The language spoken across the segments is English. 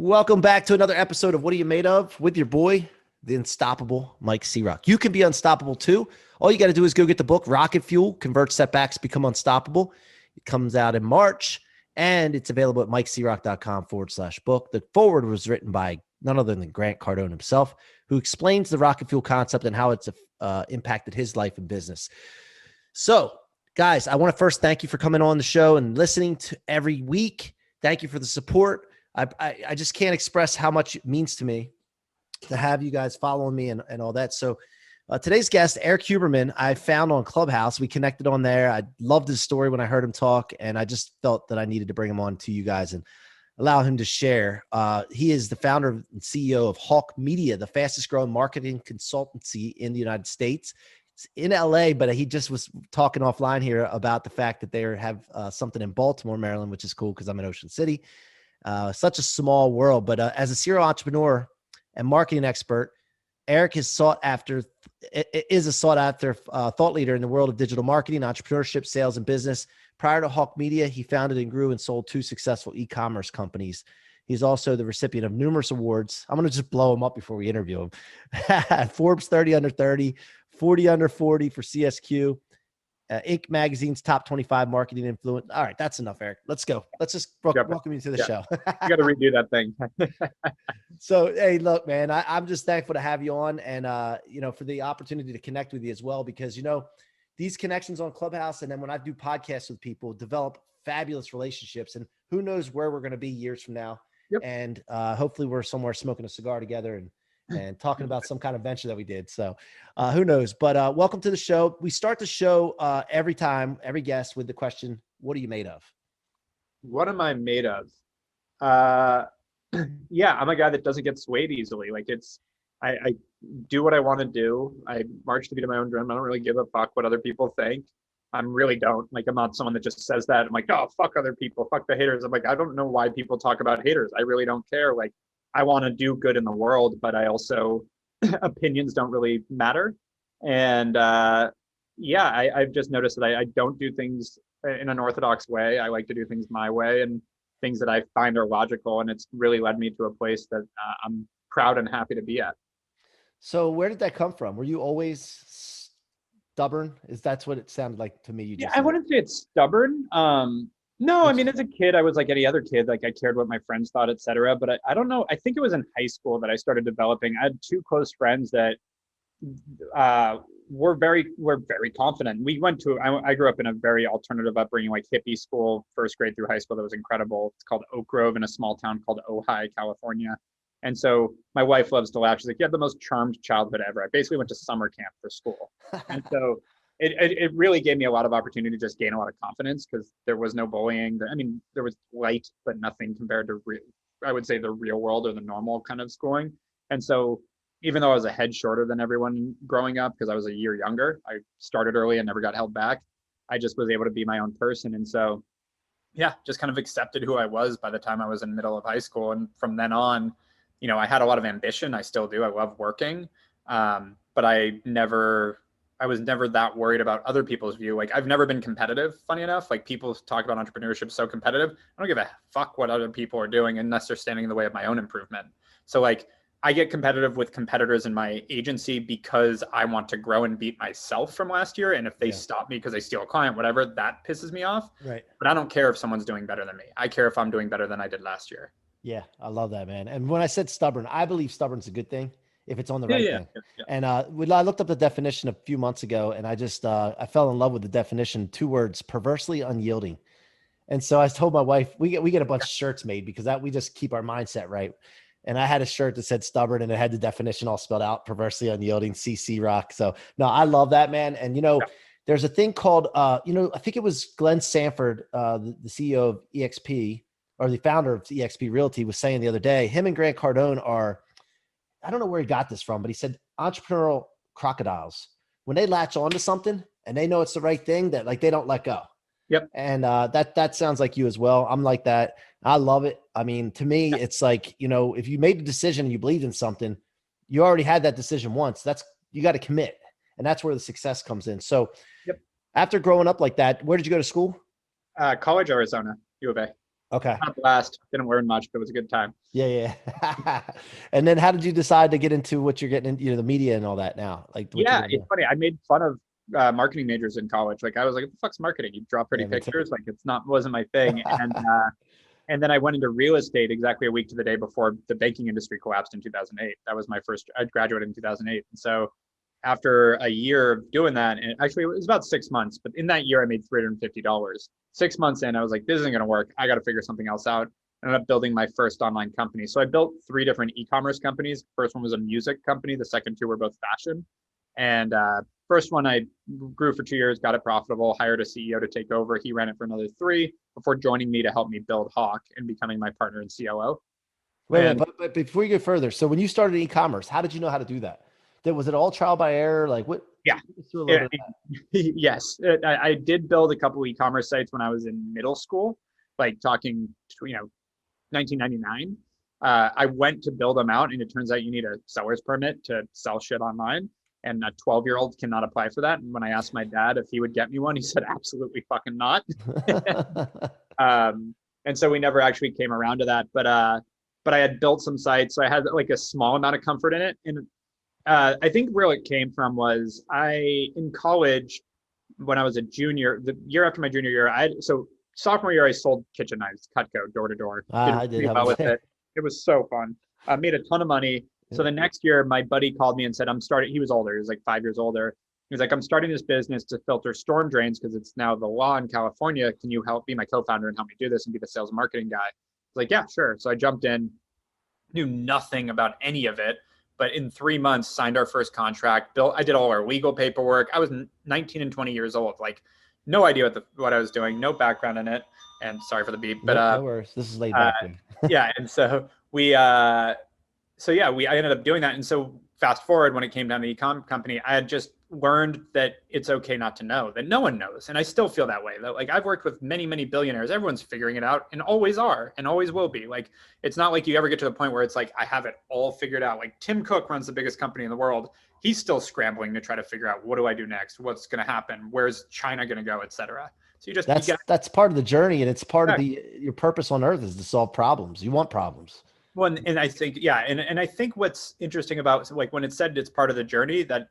Welcome back to another episode of What Are You Made Of with your boy, the unstoppable Mike C-Roc. You can be unstoppable too. All you got to do is go get the book, Rocket Fuel, Convert Setbacks, Become Unstoppable. It comes out in March, and it's available at mikecroc.com/book. The foreword was written by none other than Grant Cardone himself, who explains the rocket fuel concept and how it's impacted his life and business. So, guys, I want to first thank you for coming on the show and listening to every week. Thank you for the support. I just can't express how much it means to me to have you guys following me and all that. So today's guest, Erik Huberman, I found on Clubhouse. We connected on there. I loved his story when I heard him talk, and I just felt that I needed to bring him on to you guys and allow him to share. He is the founder and CEO of Hawke Media, the fastest growing marketing consultancy in the United States. It's in LA, but he just was talking offline here about the fact that they have something in Baltimore, Maryland, which is cool because I'm in Ocean City. Such a small world, but as a serial entrepreneur and marketing expert, Erik is a sought after thought leader in the world of digital marketing, entrepreneurship, sales, and business. Prior to Hawke Media, he founded and grew and sold 2 successful e-commerce companies. He's also the recipient of numerous awards. I'm going to just blow him up before we interview him. Forbes 30 under 30, 40 under 40 for CSQ. Inc. Magazine's top 25 marketing influence. All right, that's enough, Erik. Let's go. Let's just welcome you to the show. You got to redo that thing. So, hey, look, man, I'm just thankful to have you on and, for the opportunity to connect with you as well, because, these connections on Clubhouse and then when I do podcasts with people, develop fabulous relationships, and who knows where we're going to be years from now. Yep. And hopefully we're somewhere smoking a cigar together and talking about some kind of venture that we did. So who knows, but welcome to the show. We start the show every guest with the question, what are you made of? What am I made of? Yeah, I'm a guy that doesn't get swayed easily. I do what I want to do. I march to the beat of my own drum. I don't really give a fuck what other people think. I really don't. I'm not someone that just says that. I'm like, oh, fuck other people. Fuck the haters. I'm like, I don't know why people talk about haters. I really don't care. I want to do good in the world, but I also, opinions don't really matter. And I've just noticed that I don't do things in an orthodox way. I like to do things my way and things that I find are logical. And it's really led me to a place that I'm proud and happy to be at. So where did that come from? Were you always stubborn? That's what it sounded like to me. I wouldn't say it's stubborn. No, I mean, as a kid, I was like any other kid. I cared what my friends thought, etc. But I don't know. I think it was in high school that I started developing. I had 2 close friends that were very confident. I grew up in a very alternative upbringing, hippie school, first grade through high school. That was incredible. It's called Oak Grove in a small town called Ojai, California. And so my wife loves to laugh. She's like, you had the most charmed childhood ever. I basically went to summer camp for school. And so it really gave me a lot of opportunity to just gain a lot of confidence because there was no bullying. I mean, there was light, but nothing compared to I would say the real world or the normal kind of schooling. And so even though I was a head shorter than everyone growing up because I was a year younger, I started early and never got held back. I just was able to be my own person. And so, yeah, just kind of accepted who I was by the time I was in middle of high school. And from then on, I had a lot of ambition. I still do. I love working. But I was never that worried about other people's view. I've never been competitive, funny enough. People talk about entrepreneurship so competitive. I don't give a fuck what other people are doing unless they're standing in the way of my own improvement. So I get competitive with competitors in my agency because I want to grow and beat myself from last year. And if they stop me because they steal a client, whatever, that pisses me off. Right. But I don't care if someone's doing better than me. I care if I'm doing better than I did last year. Yeah, I love that, man. And when I said stubborn, I believe stubborn's a good thing if it's on the right thing. Yeah. And I looked up the definition a few months ago, and I just I fell in love with the definition. 2 words: perversely unyielding. And so I told my wife, we get a bunch of shirts made because we just keep our mindset right. And I had a shirt that said stubborn, and it had the definition all spelled out: perversely unyielding, C-Roc. So no, I love that, man. And there's a thing called I think it was Glenn Sanford, the CEO of EXP, or the founder of EXP Realty, was saying the other day, him and Grant Cardone are, I don't know where he got this from, but he said entrepreneurial crocodiles. When they latch onto something and they know it's the right thing, that they don't let go. Yep. And that sounds like you as well. I'm like that. I love it. I mean, to me, it's if you made a decision and you believed in something, you already had that decision once. You got to commit. And that's where the success comes in. So after growing up like that, where did you go to school? College, Arizona, U of A. Okay. Not the last, didn't learn much, but it was a good time. Yeah. Yeah. And then how did you decide to get into what you're getting into, the media and all that now? Like what you're Yeah, doing it's now? funny. I made fun of marketing majors in college. Like I was like, "What the fuck's marketing? You draw pretty Yeah, me too. pictures." Like it's not wasn't my thing. And then I went into real estate exactly a week to the day before the banking industry collapsed in 2008. That was my first. I graduated in 2008, and so after a year of doing that, and actually it was about 6 months, but in that year I made $350. 6 months in, I was like, "This isn't going to work. I got to figure something else out." I ended up building my first online company. So I built three different e-commerce companies. First one was a music company. The second two were both fashion. And first one I grew for 2 years, got it profitable, hired a CEO to take over. He ran it for another three before joining me to help me build Hawke and becoming my partner and COO. Wait, And but before you go further, so when you started e-commerce, how did you know how to do that? Was it all trial by error? Like what? yeah, Let's do a little it, bit of yes, I did build a couple e-commerce sites when I was in middle school, like talking, 1999. I went to build them out, and it turns out you need a seller's permit to sell shit online. And a 12-year-old cannot apply for that. And when I asked my dad if he would get me one, he said, absolutely fucking not. that. And so we never actually came around to that. But I had built some sites, so I had like a small amount of comfort in it. And I think where it came from was in college, when I was a junior, the year after my junior year, so sophomore year I sold kitchen knives, Cutco, door to door. Did I did pretty have well a with it. It was so fun. I made a ton of money. So the next year, my buddy called me and said, "I'm starting." He was older. He was like 5 years older. He was like, "I'm starting this business to filter storm drains because it's now the law in California. Can you help be my co-founder and help me do this and be the sales and marketing guy?" I was like, "Yeah, sure." So I jumped in, knew nothing about any of it, but in 3 months signed our first contract. I did all our legal paperwork. I was 19 and 20 years old, like no idea what I was doing, no background in it. And sorry for the beep, but Nope, no worries. This is laid uh, back here. yeah. And I ended up doing that. And so fast forward, when it came down to the e-com company, I had just learned that it's okay not to know, that no one knows. And I still feel that way, that like I've worked with many, many billionaires. Everyone's figuring it out and always are and always will be. Like, it's not like you ever get to the point where it's like, I have it all figured out. Like Tim Cook runs the biggest company in the world. He's still scrambling to try to figure out, what do I do next? What's going to happen? Where's China going to go, et cetera. So That's part of the journey, and it's part of your purpose on earth is to solve problems. You want problems. Well, and I think, yeah, and I think what's interesting about, like, when it's said it's part of the journey, that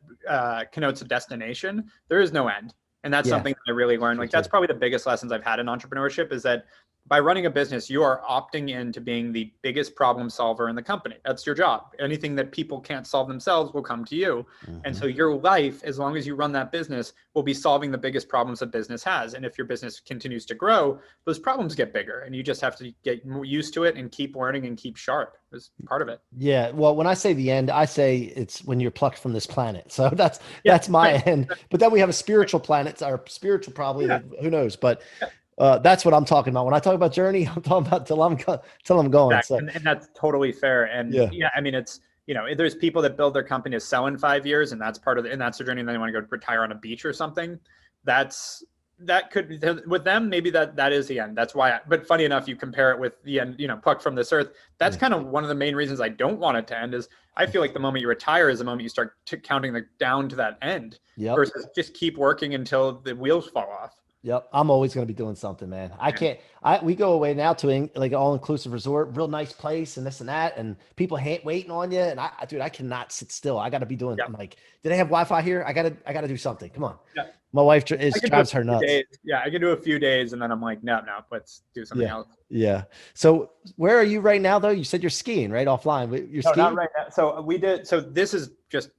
connotes a destination. There is no end, and that's something that I really learned. Like, that's probably the biggest lessons I've had in entrepreneurship, is that by running a business, you are opting into being the biggest problem solver in the company. That's your job. Anything that people can't solve themselves will come to you. And so your life, as long as you run that business, will be solving the biggest problems a business has. And if your business continues to grow, those problems get bigger, and you just have to get used to it and keep learning and keep sharp. Is part of it. Yeah. Well, when I say the end, I say it's when you're plucked from this planet. So that's my end. But then we have a spiritual planet, or spiritual probably, who knows, but that's what I'm talking about. When I talk about journey, I'm talking about till I'm going. Exactly. So And that's totally fair. And yeah, I mean, it's, there's people that build their company to sell in 5 years, and that's part of and that's their journey. And then they want to go retire on a beach or something. That could, with them, maybe that is the end. That's why, but funny enough, you compare it with the end, plucked from this earth. That's kind of one of the main reasons I don't want it to end, is I feel like the moment you retire is the moment you start counting down to that end, versus just keep working until the wheels fall off. Yep. I'm always going to be doing something, man. We go away now to like all inclusive resort, real nice place and this and that. And people waiting on you. And dude, I cannot sit still. I got to be doing, I'm like, do they have Wi-Fi here? I gotta do something. Come on. My wife drives her nuts. Yeah. I can do a few days, and then I'm like, no, let's do something else. Yeah. So where are you right now though? You said you're skiing, right? Offline. You're skiing? Not right now. So this is just,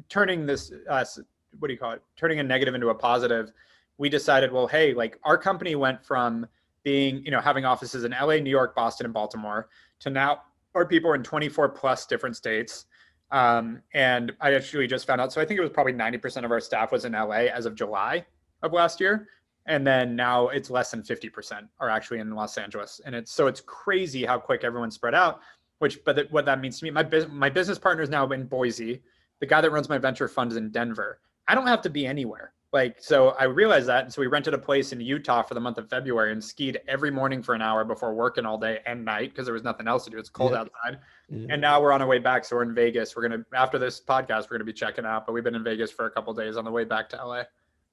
turning this, what do you call it? Turning a negative into a positive. We decided, well, hey, like our company went from being, having offices in LA, New York, Boston, and Baltimore, to now our people are in 24 plus different states. And I actually just found out, so I think it was probably 90% of our staff was in LA as of July of last year. And then now it's less than 50% are actually in Los Angeles. And it's crazy how quick everyone's spread out, but what that means to me, my business partner is now in Boise. The guy that runs my venture fund is in Denver. I don't have to be anywhere. So I realized that. And so we rented a place in Utah for the month of February and skied every morning for an hour before working all day and night, because there was nothing else to do. It's cold outside. And now we're on our way back. So we're in Vegas. After this podcast, we're going to be checking out, but we've been in Vegas for a couple of days on the way back to LA.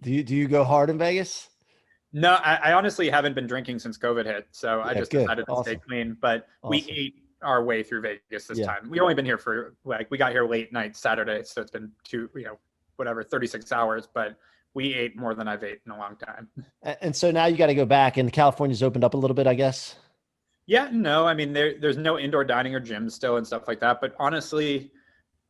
Do you go hard in Vegas? No, I honestly haven't been drinking since COVID hit. So I Yeah, just good. decided to stay Awesome. clean. But we Awesome. ate our way through Vegas this Yeah. time. We only been here for like, we got here late night Saturday. So it's been whatever, 36 hours. But we ate more than I've ate in a long time. And so now you got to go back, and California's opened up a little bit, I guess. Yeah, no, I mean, there's no indoor dining or gyms still and stuff like that. But honestly,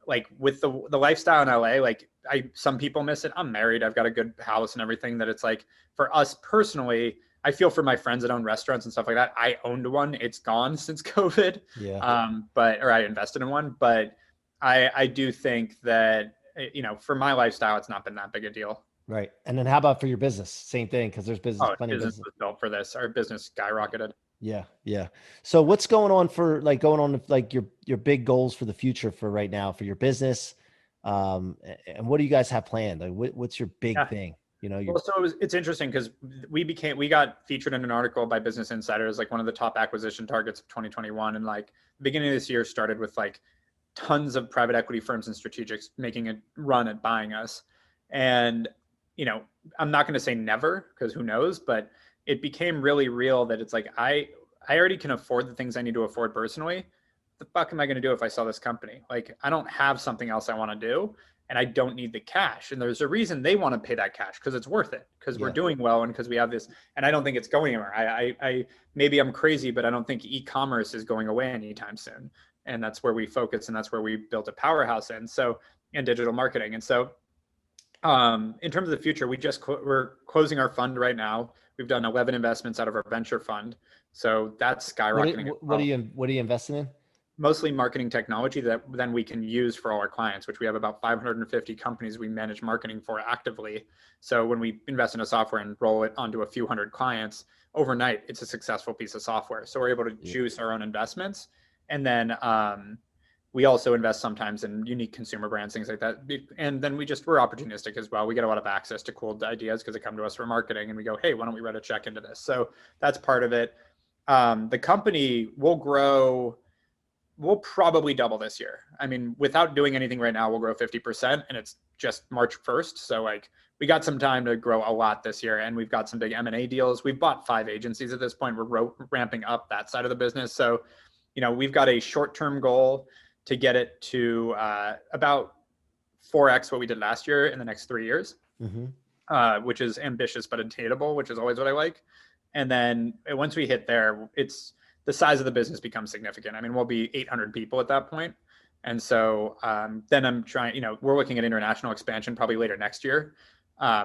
like with the lifestyle in LA, like some people miss it. I'm married. I've got a good house and everything, that it's like, for us personally, I feel for my friends that own restaurants and stuff like that. I owned one. It's gone since COVID. Yeah. Or I invested in one, but I do think that, for my lifestyle, it's not been that big a deal. Right. And then how about for your business? Same thing, because there's business, Oh, plenty of business business. was built for this. Our business skyrocketed. Yeah. Yeah. So what's going on for going on with your big goals for the future for right now for your business? And what do you guys have planned? Like what's your big Yeah. thing? Well, so it's interesting because we got featured in an article by Business Insider as like one of the top acquisition targets of 2021. And like the beginning of this year started with like tons of private equity firms and strategics making a run at buying us. And, I'm not going to say never, because who knows, but it became really real that it's like, I already can afford the things I need to afford personally. The fuck am I going to do if I sell this company? Like, I don't have something else I want to do, and I don't need the cash. And there's a reason they want to pay that cash, because it's worth it, because we're doing well, and because we have this. And I don't think it's going anywhere. I maybe I'm crazy, but I don't think e-commerce is going away anytime soon. And that's where we focus, and that's where we built a powerhouse in. So, in digital marketing. And so, in terms of the future, we're closing our fund right now. We've done 11 investments out of our venture fund, so that's skyrocketing. What are you investing in? Mostly marketing technology that then we can use for all our clients, which we have about 550 companies we manage marketing for actively. So when we invest in a software and roll it onto a few hundred clients overnight, it's a successful piece of software. So we're able to juice our own investments, and then we also invest sometimes in unique consumer brands, things like that. And then we're opportunistic as well. We get a lot of access to cool ideas because they come to us for marketing, and we go, hey, why don't we write a check into this? So that's part of it. The company will grow. We'll probably double this year. I mean, without doing anything right now, we'll grow 50%, and it's just March 1st. So like, we got some time to grow a lot this year, and we've got some big M&A deals. We've bought 5 agencies at this point. We're ramping up that side of the business. So, we've got a short-term goal to get it to about 4x what we did last year in the next 3 years, which is ambitious but attainable, which is always what I like. And then once we hit there, the size of the business becomes significant. I mean, we'll be 800 people at that point. And so then I'm trying, we're looking at international expansion probably later next year.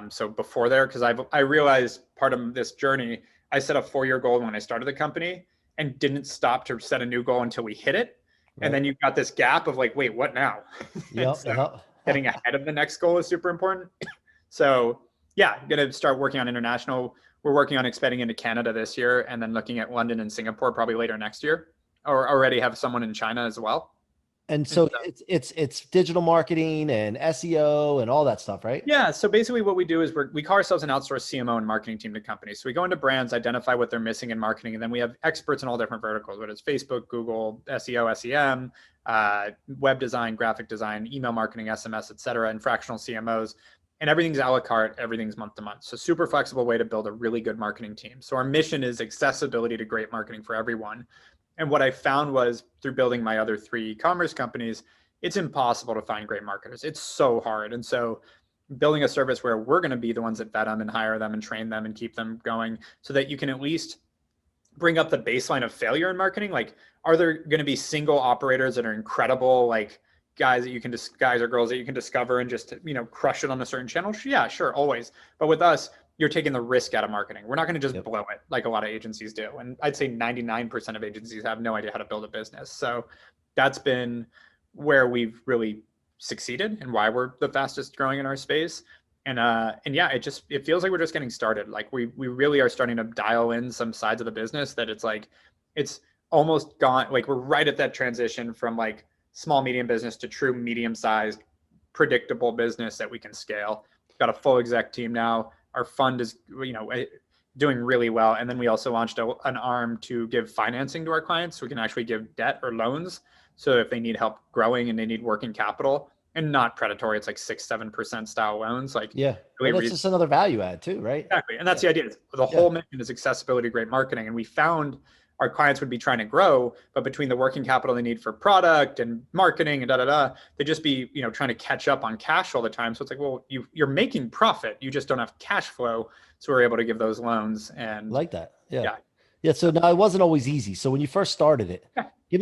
So before there, because I realized part of this journey, I set a 4-year goal when I started the company and didn't stop to set a new goal until we hit it. Right. And then you've got this gap of like, wait, what now? Getting ahead of the next goal is super important. So yeah, I'm going to start working on international. We're working on expanding into Canada this year, and then looking at London and Singapore probably later next year, or already have someone in China as well. And so it's digital marketing and SEO and all that stuff, right? Yeah. So basically what we do is we call ourselves an outsourced CMO and marketing team to companies. So we go into brands, identify what they're missing in marketing, and then we have experts in all different verticals, whether it's Facebook, Google, SEO, SEM, web design, graphic design, email marketing, SMS, et cetera, and fractional CMOs. And everything's a la carte, everything's month to month. So super flexible way to build a really good marketing team. So our mission is accessibility to great marketing for everyone. And what I found was, through building my other 3 e-commerce companies, it's impossible to find great marketers. It's so hard. And so building a service where we're going to be the ones that vet them and hire them and train them and keep them going, so that you can at least bring up the baseline of failure in marketing. Like, are there going to be single operators that are incredible, like guys or girls that you can discover and just, crush it on a certain channel? Yeah, sure, always. But with us, you're taking the risk out of marketing. We're not going to just blow it like a lot of agencies do. And I'd say 99% of agencies have no idea how to build a business. So that's been where we've really succeeded and why we're the fastest growing in our space. And yeah, it feels like we're just getting started. Like we really are starting to dial in some sides of the business that it's almost gone. Like, we're right at that transition from like small, medium business to true medium-sized, predictable business that we can scale. We've got a full exec team now. Our fund is, doing really well. And then we also launched an arm to give financing to our clients. So we can actually give debt or loans. So if they need help growing and they need working capital, and not predatory. It's like 6-7% style loans. Like, Yeah. really Well, that's just another value add too, right? exactly. And that's the idea. The whole mission is accessibility, great marketing. And we found our clients would be trying to grow, but between the working capital they need for product and marketing and they'd just be, trying to catch up on cash all the time. So it's like, well, you're making profit, you just don't have cash flow. So we're able to give those loans. And like that. Yeah. Yeah. So now it wasn't always easy. So when you first started it, give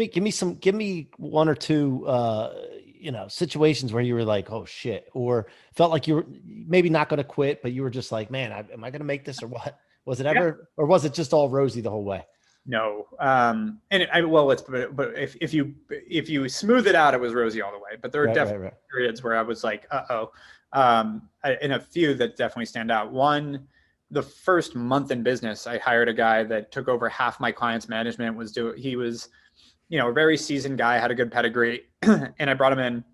me one or two, situations where you were like, oh shit, or felt like you were maybe not going to quit, but you were just like, man, am I going to make this or what? Was it ever, or was it just all rosy the whole way? No. But if you smooth it out, it was rosy all the way, but there are definitely periods where I was like, in a few that definitely stand out. One, the first month in business, I hired a guy that took over half my clients' management. He was, a very seasoned guy, had a good pedigree, and I brought him in,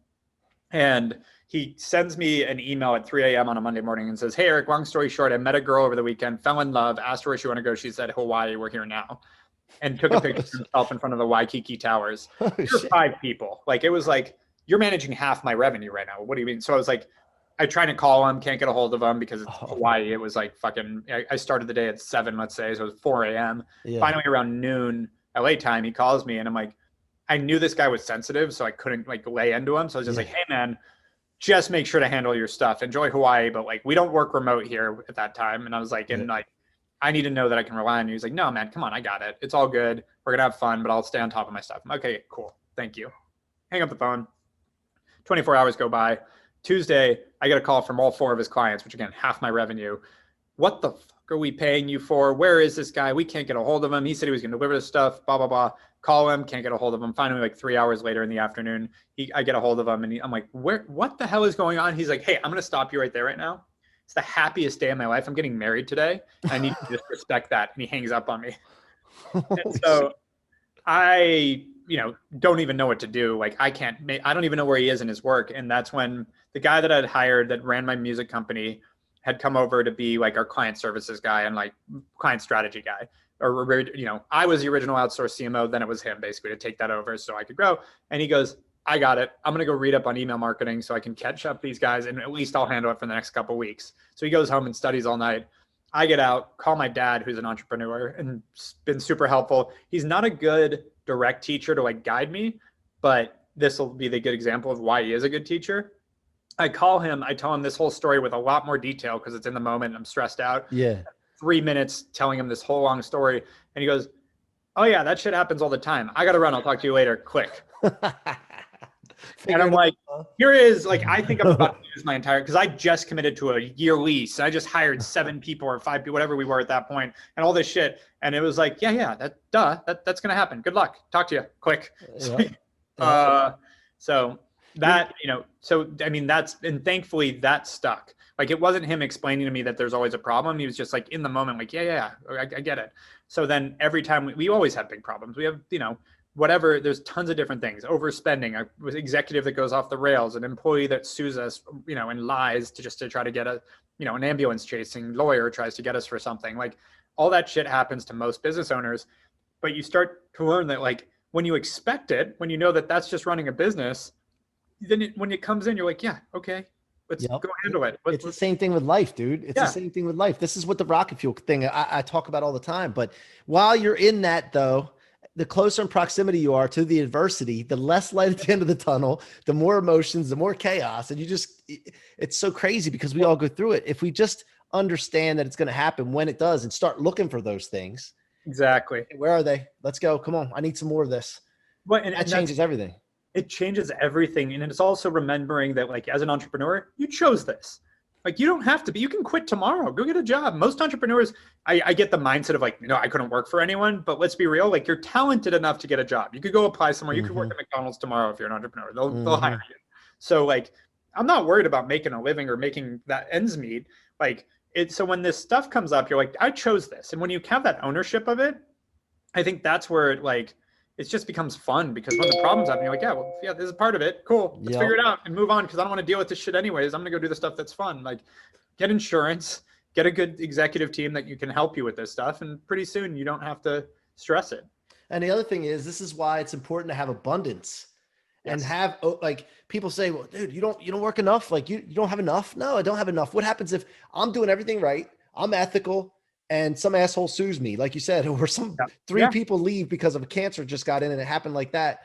and he sends me an email at 3 a.m. on a Monday morning and says, "Hey, Eric, long story short, I met a girl over the weekend, fell in love, asked her where she wanted to go. She said, Hawaii, we're here now." And took a picture of himself in front of the Waikiki Towers. You're 5 people. Like, it was like, you're managing half my revenue right now. What do you mean? So I was like, I tried to call him, can't get a hold of him because it's Hawaii. It was like I started the day at 7, let's say. So it was 4 a.m. Yeah. Finally, around noon LA time, he calls me and I'm like, I knew this guy was sensitive, so I couldn't lay into him. So I was just like, hey man, just make sure to handle your stuff. Enjoy Hawaii, but we don't work remote here at that time. And I was like, I need to know that I can rely on you. He's like, no, man, come on, I got it. It's all good. We're going to have fun, but I'll stay on top of my stuff. I'm okay, cool. Thank you. Hang up the phone. 24 hours go by. Tuesday, I get a call from all 4 of his clients, which again, half my revenue. What the fuck are we paying you for? Where is this guy? We can't get a hold of him. He said he was going to deliver this stuff, blah, blah, blah. Call him, can't get a hold of him. Finally, 3 hours later in the afternoon, I get a hold of him and I'm like, what the hell is going on? He's like, hey, I'm going to stop you right there right now. It's the happiest day of my life. I'm getting married today. I need to just respect that. And he hangs up on me. And so I, don't even know what to do. I don't even know where he is in his work. And that's when the guy that I'd hired that ran my music company had come over to be our client services guy and client strategy guy. Or, I was the original outsourced CMO. Then it was him basically to take that over so I could grow. And he goes, I got it. I'm going to go read up on email marketing so I can catch up these guys and at least I'll handle it for the next couple of weeks. So he goes home and studies all night. I get out, call my dad, who's an entrepreneur and been super helpful. He's not a good direct teacher to guide me, but this will be the good example of why he is a good teacher. I call him, I tell him this whole story with a lot more detail because it's in the moment. I'm stressed out. Yeah. 3 minutes telling him this whole long story. And he goes, oh yeah, that shit happens all the time. I got to run. I'll talk to you later. Click. And I'm like, here is I think I'm about to use my entire, because I just committed to a year lease. I just hired 7 people or 5 people, whatever we were at that point, and all this shit. And it was like, that's going to happen. Good luck. Talk to you. Click. So that, and thankfully that stuck. It wasn't him explaining to me that there's always a problem. He was just in the moment, I get it. So then every time we always have big problems. We have, whatever, there's tons of different things. Overspending, an executive that goes off the rails, an employee that sues us, and lies to try to get an ambulance chasing lawyer tries to get us for something. All that shit happens to most business owners. But you start to learn that when you expect it, when you know that that's just running a business, then when it comes in, you're like, yeah, okay, let's go handle it. It's the same thing with life, dude. It's the same thing with life. This is what the rocket fuel thing I talk about all the time. But while you're in that though, the closer in proximity you are to the adversity, the less light at the end of the tunnel, the more emotions, the more chaos. And it's so crazy because we all go through it. If we just understand that it's going to happen when it does and start looking for those things. Exactly. Where are they? Let's go. Come on. I need some more of this. And that changes everything. It changes everything. And it's also remembering that as an entrepreneur, you chose this. You don't have to be, you can quit tomorrow, go get a job. Most entrepreneurs, I get the mindset of I couldn't work for anyone, but let's be real. You're talented enough to get a job. You could go apply somewhere. You could work at McDonald's tomorrow if you're an entrepreneur. They'll hire you. So I'm not worried about making a living or making that ends meet. So when this stuff comes up, you're I chose this. And when you have that ownership of it, I think that's where it just becomes fun, because when the problems happen, you're this is part of it. Cool. Let's figure it out and move on, because I don't want to deal with this shit anyways. I'm going to go do the stuff that's fun. Get insurance, get a good executive team that you can help you with this stuff. And pretty soon you don't have to stress it. And the other thing is, this is why it's important to have abundance and Yes. have like people say, well, dude, you don't work enough. Like you don't have enough. No, I don't have enough. What happens if I'm doing everything right? I'm ethical and some asshole sues me, like you said, or some Yeah. three Yeah. people leave because of a cancer just got in and it happened like that.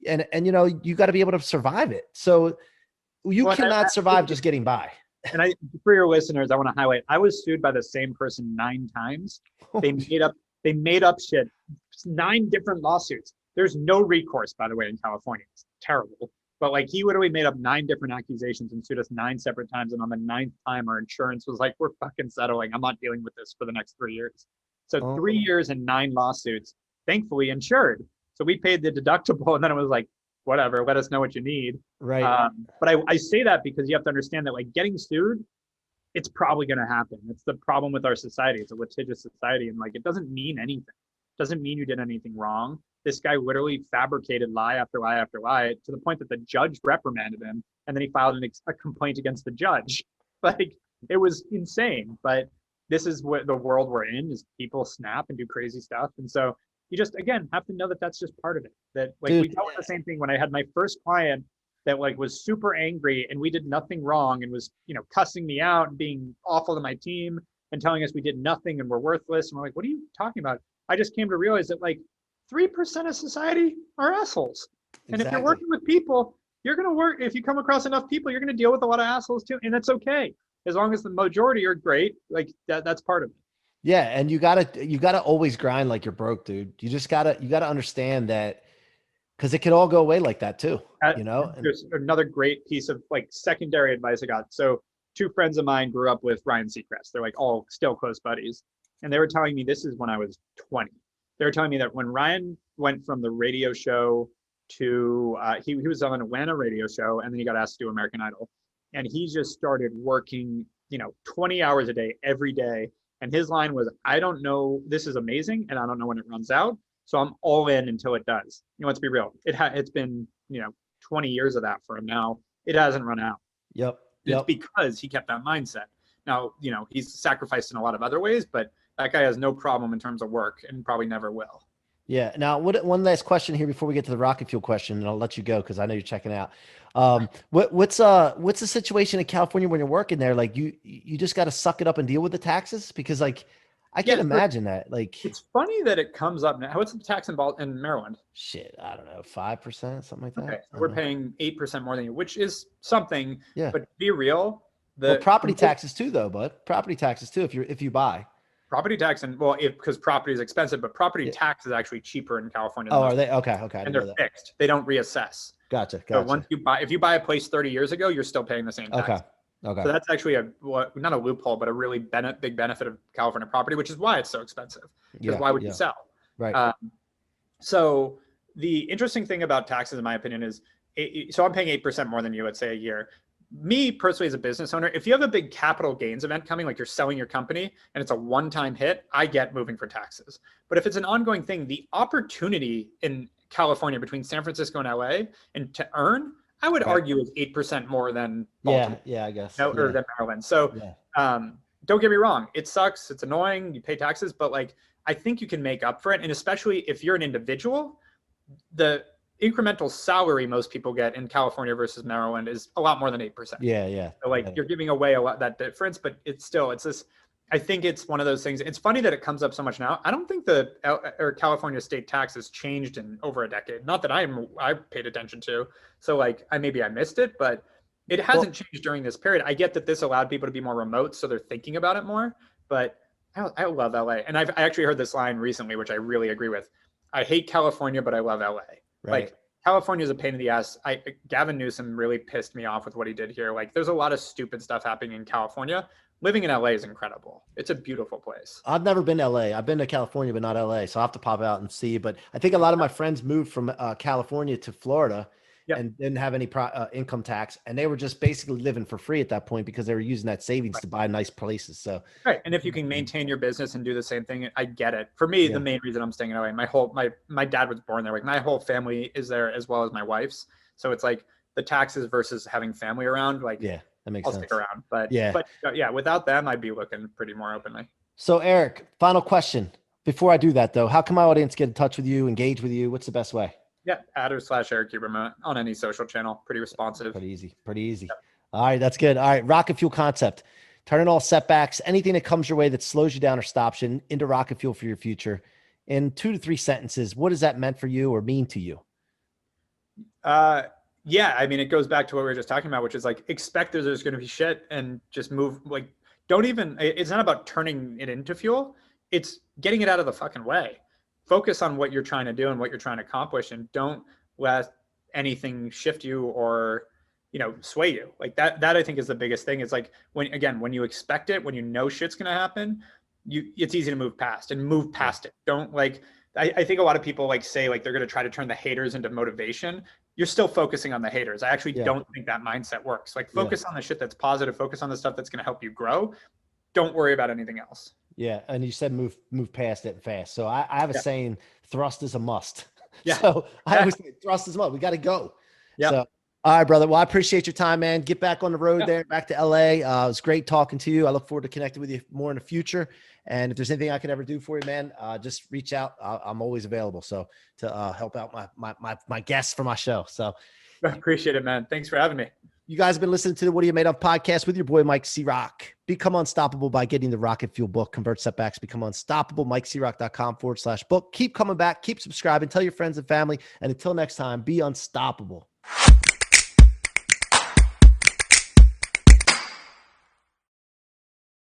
And you got to be able to survive it. So you Well, cannot survive just getting by. and I, for your listeners, I want to highlight, I was sued by the same person 9 times. They made up, they made up shit. 9 different lawsuits. There's no recourse, by the way, in California. It's terrible. But like he literally made up 9 different accusations and sued us 9 separate times. And on the 9th time, our insurance was like, we're fucking settling. I'm not dealing with this for the next 3 years. So Oh, 3 years and 9 lawsuits, thankfully insured. So we paid the deductible and then it was like, whatever, let us know what you need. right. But I say that because you have to understand that like getting sued, it's probably going to happen. It's the problem with our society. It's a litigious society. And like, it doesn't mean anything. It doesn't mean you did anything wrong. This guy literally fabricated lie after lie after lie to the point that the judge reprimanded him. And then he filed a complaint against the judge. Like it was insane, but this is what the world we're in is people snap and do crazy stuff. And so you just, again, have to know that that's just part of it. That like Dude, we dealt with the same thing when I had my first client that like was super angry and we did nothing wrong and was, cussing me out and being awful to my team and telling us we did nothing and we're worthless. And we're like, what are you talking about? I just came to realize that like 3% of society are assholes. And if you're working with people, you're going to work, if you come across enough people, you're going to deal with a lot of assholes too. And that's okay. As long as the majority are great, like that's part of it. Yeah, and you gotta always grind like you're broke, dude. You gotta understand that because it could all go away like that too. There's another great piece of like secondary advice I got. So 2 friends of mine grew up with Ryan Seacrest. They're like all still close buddies. And they were telling me, this is when I was 20. They were telling me that when Ryan went from the radio show to he was on an Atlanta radio show and then he got asked to do American Idol. And he just started working, 20 hours a day, every day. And his line was, I don't know, this is amazing, and I don't know when it runs out. So I'm all in until it does. Let's be real. It's been, 20 years of that for him now. It hasn't run out. Yep. It's because he kept that mindset. Now, he's sacrificed in a lot of other ways, but that guy has no problem in terms of work and probably never will. Yeah. Now, one last question here before we get to the rocket fuel question, and I'll let you go because I know you're checking out. What's the situation in California when you're working there? Like you just got to suck it up and deal with the taxes because like I can't imagine that. Like it's funny that it comes up now. What's the tax in Maryland? Shit, I don't know, 5%, something like that. Okay, so we're paying 8% more than you, which is something. Yeah. But be real, property taxes too, though, bud. Property taxes too, if you buy. Property tax because property is expensive, but property tax is actually cheaper in California. Oh, are they? Okay. And they're fixed. They don't reassess. Gotcha. So once if you buy a place 30 years ago, you're still paying the same tax. Okay. So that's actually not a loophole, but a really big benefit of California property, which is why it's so expensive. Because why would you sell? Right. So the interesting thing about taxes, in my opinion, is so I'm paying 8% more than you, let's say, a year. Me personally, as a business owner, if you have a big capital gains event coming, like you're selling your company and it's a one-time hit, I get moving for taxes. But if it's an ongoing thing, the opportunity in California between San Francisco and LA and to earn, I would argue is 8% more than Baltimore. Yeah, I guess. Or than Maryland. So don't get me wrong. It sucks. It's annoying. You pay taxes, but like, I think you can make up for it. And especially if you're an individual, the incremental salary most people get in California versus Maryland is a lot more than 8%. Yeah. So like you're giving away a lot that difference, but it's this. I think it's one of those things. It's funny that it comes up so much now. I don't think the California state tax has changed in over a decade. Not that I paid attention to. So like I missed it, but it hasn't changed during this period. I get that this allowed people to be more remote, so they're thinking about it more. But I love LA, and I actually heard this line recently, which I really agree with. I hate California, but I love LA. Right. Like California is a pain in the ass. Gavin Newsom really pissed me off with what he did here. Like there's a lot of stupid stuff happening in California. Living in LA is incredible. It's a beautiful place. I've never been to LA. I've been to California, but not LA. So I'll have to pop out and see. But I think a lot of my friends moved from California to Florida and didn't have any income tax. And they were just basically living for free at that point because they were using that savings to buy nice places. So And if you can maintain your business and do the same thing, I get it. For me, the main reason I'm staying in LA, my dad was born there. Like my whole family is there as well as my wife's. So it's like the taxes versus having family around. Like that makes I'll sense. stick around. But without them, I'd be looking pretty more openly. So Erik, final question. Before I do that though, how can my audience get in touch with you, engage with you? What's the best way? Yeah, @Erik Huberman on any social channel. Pretty responsive. Pretty easy. Pretty easy. All right. That's good. All right. Rocket Fuel concept. Turning all setbacks, anything that comes your way that slows you down or stops you into rocket fuel for your future. In 2 to 3 sentences, what has that meant for you or mean to you? Yeah, I mean, it goes back to what we were just talking about, which is like, expect that there's going to be shit and just move. Like, don't even, it's not about turning it into fuel. It's getting it out of the fucking way. Focus on what you're trying to do and what you're trying to accomplish, and don't let anything shift you or, sway you. Like that I think is the biggest thing. It's like, when you expect it, when you know shit's going to happen, it's easy to move past it. Don't like, I think a lot of people like say like they're going to try to turn the haters into motivation. You're still focusing on the haters. I actually don't think that mindset works. Like, focus on the shit that's positive, focus on the stuff that's going to help you grow. Don't worry about anything else. Yeah. And you said move past it fast. So I have a saying, thrust is a must. Yeah. So I always say thrust is a must. We got to go. Yeah. So, all right, brother. Well, I appreciate your time, man. Get back on the road there, back to LA. It was great talking to you. I look forward to connecting with you more in the future. And if there's anything I can ever do for you, man, just reach out. I'm always available. So to help out my guests for my show. So I appreciate it, man. Thanks for having me. you guys have been listening to the What Are You Made Of podcast with your boy, Mike C-Roc. Become unstoppable by getting the Rocket Fuel book, Convert Setbacks, Become Unstoppable, MikeCroc.com/book. Keep coming back, keep subscribing, tell your friends and family. And until next time, be unstoppable.